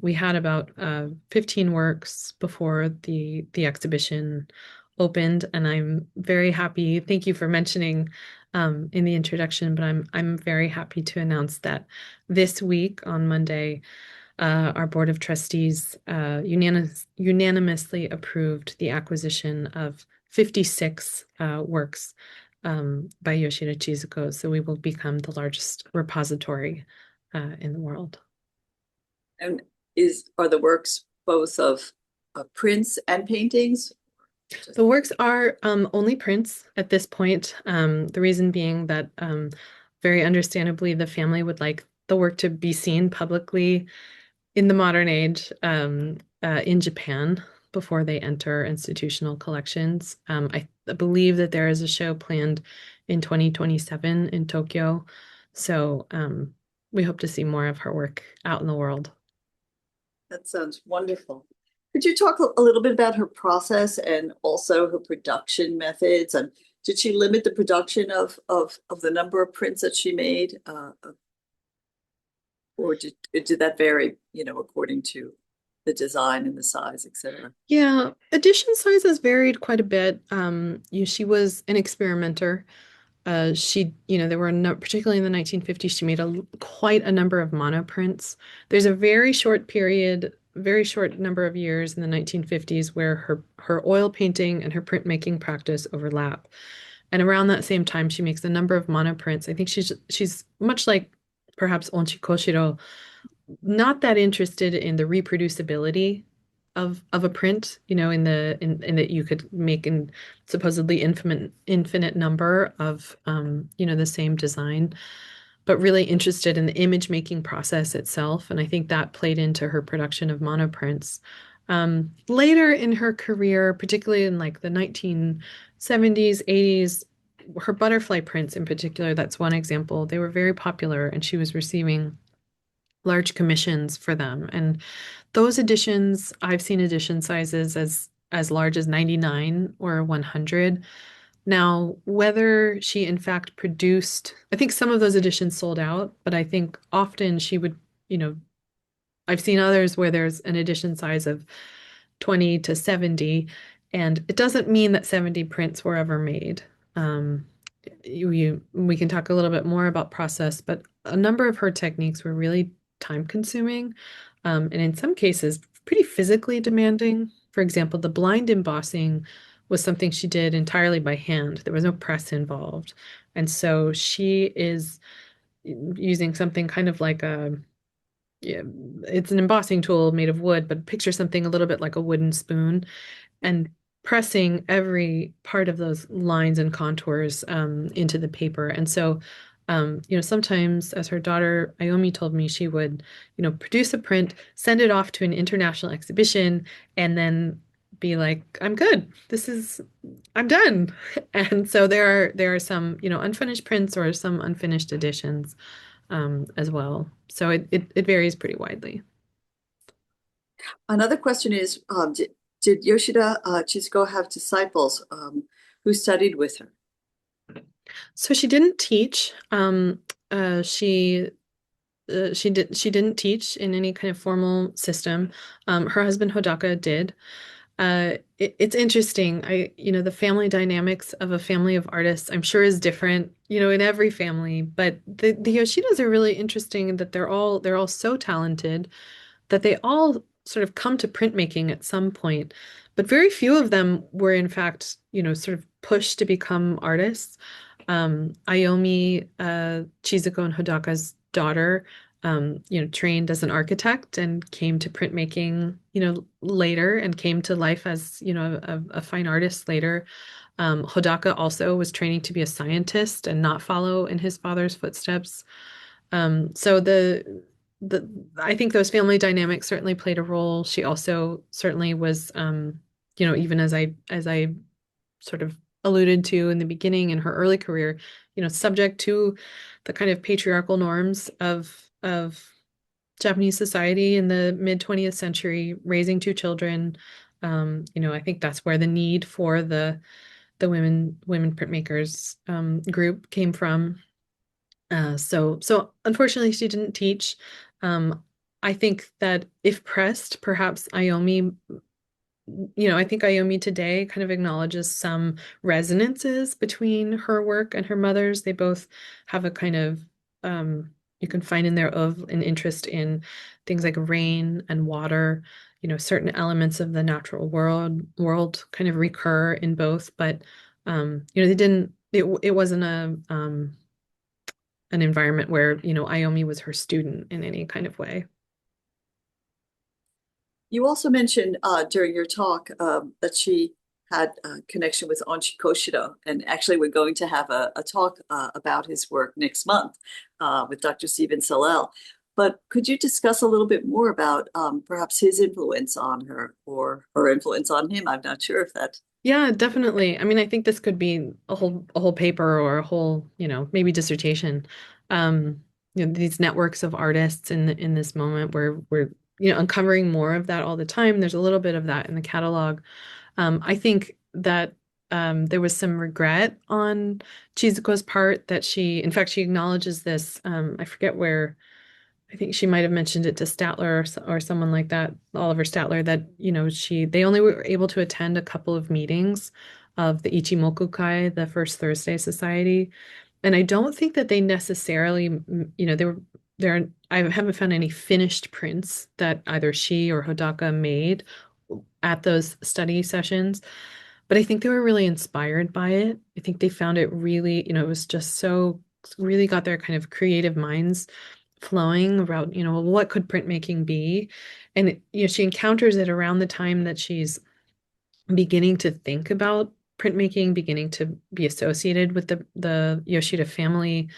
We had about 15 works before the exhibition opened, and I'm very happy. Thank you for mentioning in the introduction, but I'm very happy to announce that this week on Monday, our Board of Trustees unanimously approved the acquisition of 56 works by Yoshida Chizuko. So we will become the largest repository in the world. And are the works both of prints and paintings? The works are only prints at this point. The reason being that very understandably, the family would like the work to be seen publicly in the modern age in Japan before they enter institutional collections. I believe that there is a show planned in 2027 in Tokyo. So we hope to see more of her work out in the world. That sounds wonderful. Could you talk a little bit about her process and also her production methods? And did she limit the production of the number of prints that she made? Or did that vary, according to the design and the size, etc.? Yeah, edition sizes varied quite a bit. She was an experimenter. There were no, particularly in the 1950s, she made quite a number of monoprints. There's a very short period, very short number of years in the 1950s where her oil painting and her printmaking practice overlap. And around that same time, she makes a number of monoprints. I think she's much like perhaps Onchi Koshiro, not that interested in the reproducibility of a print, in that you could make an supposedly infinite number of the same design, but really interested in the image making process itself. And I think that played into her production of monoprints. Later in her career, particularly in like the 1970s, 80s, her butterfly prints in particular, that's one example. They were very popular and she was receiving large commissions for them. And those editions, I've seen edition sizes as large as 99 or 100. Now, whether she in fact produced, I think some of those editions sold out, but I think often she would, I've seen others where there's an edition size of 20 to 70, and it doesn't mean that 70 prints were ever made. We can talk a little bit more about process, but a number of her techniques were really time consuming, and in some cases pretty physically demanding. For example, the blind embossing was something she did entirely by hand. There was no press involved. And so she is using something kind of like it's an embossing tool made of wood, but picture something a little bit like a wooden spoon and pressing every part of those lines and contours into the paper. And so sometimes, as her daughter Ayomi told me, she would, produce a print, send it off to an international exhibition, and then be like, I'm good. I'm done. And so there are some, unfinished prints or some unfinished editions as well. So it varies pretty widely. Another question is, did Yoshida Chizuko have disciples who studied with her? So she didn't teach. She didn't teach in any kind of formal system. Her husband Hodaka did. It's interesting. The family dynamics of a family of artists, I'm sure, is different, in every family. But the Yoshidas are really interesting in that they're all so talented that they all sort of come to printmaking at some point. But very few of them were, in fact, sort of pushed to become artists. Ayomi Chizuko and Hodaka's daughter, trained as an architect and came to printmaking, later and came to life as, a fine artist later. Hodaka also was training to be a scientist and not follow in his father's footsteps. So I think those family dynamics certainly played a role. She also certainly was, even as I sort of alluded to in the beginning in her early career, subject to the kind of patriarchal norms of Japanese society in the mid 20th century, raising two children. I think that's where the need for the women printmakers group came from. So unfortunately, she didn't teach. Um, I think that if pressed, perhaps Ayomi, I think Ayomi today kind of acknowledges some resonances between her work and her mother's. They both have a kind of, you can find in there of an interest in things like rain and water. Certain elements of the natural world kind of recur in both, but they didn't. It wasn't an environment where, Ayomi was her student in any kind of way. You also mentioned during your talk that she had a connection with Onshi Koshiro, and actually we're going to have a talk about his work next month with Dr. Stephen Salel. But could you discuss a little bit more about perhaps his influence on her or her influence on him? I'm not sure if that. Yeah, definitely. I mean, I think this could be a whole paper or a whole, maybe dissertation. These networks of artists in this moment where we're, uncovering more of that all the time. There's a little bit of that in the catalog. I think that there was some regret on Chizuko's part that in fact, she acknowledges this. I forget where. I think she might have mentioned it to Statler or someone like that, Oliver Statler, that, they only were able to attend a couple of meetings of the Ichimoku-kai, the First Thursday Society. And I don't think that they necessarily, I haven't found any finished prints that either she or Hodaka made at those study sessions, but I think they were really inspired by it. I think they found it really, it was just so really got their kind of creative minds flowing about, what could printmaking be? And, she encounters it around the time that she's beginning to think about printmaking, beginning to be associated with the Yoshida family.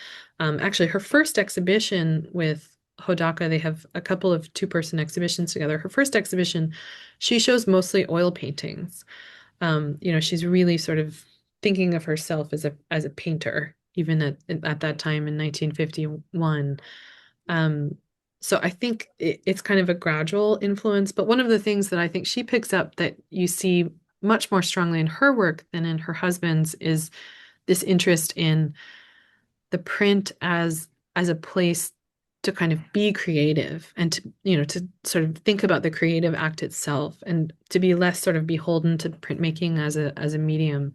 Actually, her first exhibition with Hodaka, they have a couple of two-person exhibitions together. Her first exhibition, she shows mostly oil paintings. She's really sort of thinking of herself as a painter, even at that time in 1951. Um, so I think it's kind of a gradual influence, but one of the things that I think she picks up that you see much more strongly in her work than in her husband's is this interest in the print as a place to kind of be creative and to sort of think about the creative act itself and to be less sort of beholden to printmaking as a medium.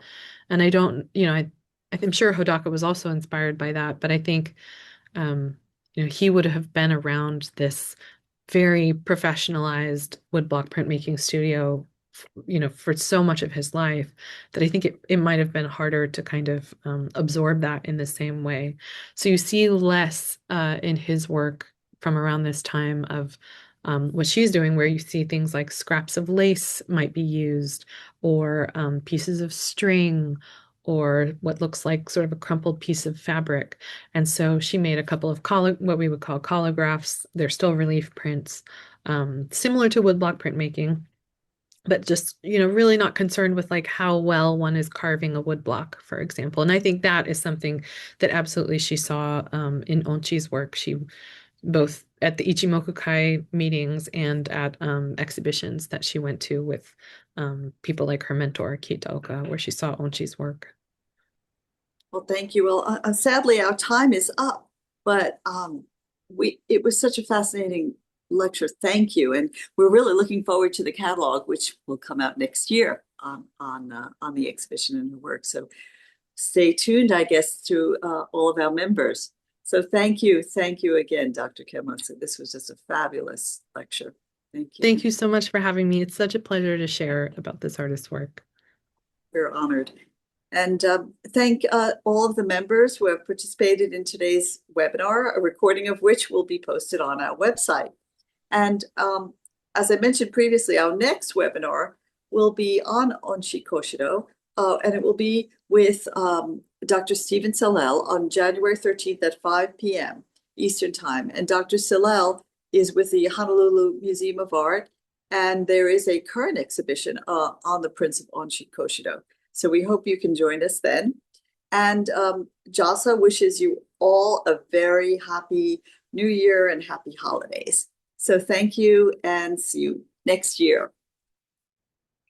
And I don't, I'm sure Hodaka was also inspired by that, but I think he would have been around this very professionalized woodblock printmaking studio, for so much of his life that I think it might have been harder to kind of absorb that in the same way. So you see less in his work from around this time of what she's doing, where you see things like scraps of lace might be used, or pieces of string, or what looks like sort of a crumpled piece of fabric. And so she made a couple of what we would call collagraphs. They're still relief prints, similar to woodblock printmaking, but just, really not concerned with like how well one is carving a woodblock, for example. And I think that is something that absolutely she saw in Onshi's work. She both at the Ichimoku-kai meetings and at exhibitions that she went to with people like her mentor, Kitaoka, where she saw Onshi's work. Well, thank you. Well, sadly, our time is up, but it was such a fascinating lecture. Thank you, and we're really looking forward to the catalog, which will come out next year on the exhibition and her work. So stay tuned, I guess, to all of our members. So thank you again, Dr. Kenmotsu. This was just a fabulous lecture. Thank you. Thank you so much for having me. It's such a pleasure to share about this artist's work. We're honored. And thank all of the members who have participated in today's webinar, a recording of which will be posted on our website. And as I mentioned previously, our next webinar will be on Onshi Koshiro, and it will be with Dr. Stephen Salel on January 13th at 5 p.m. Eastern Time. And Dr. Salel is with the Honolulu Museum of Art, and there is a current exhibition on the prints of Onshi Koshido. So we hope you can join us then. And JASA wishes you all a very happy New Year and happy holidays. So thank you and see you next year.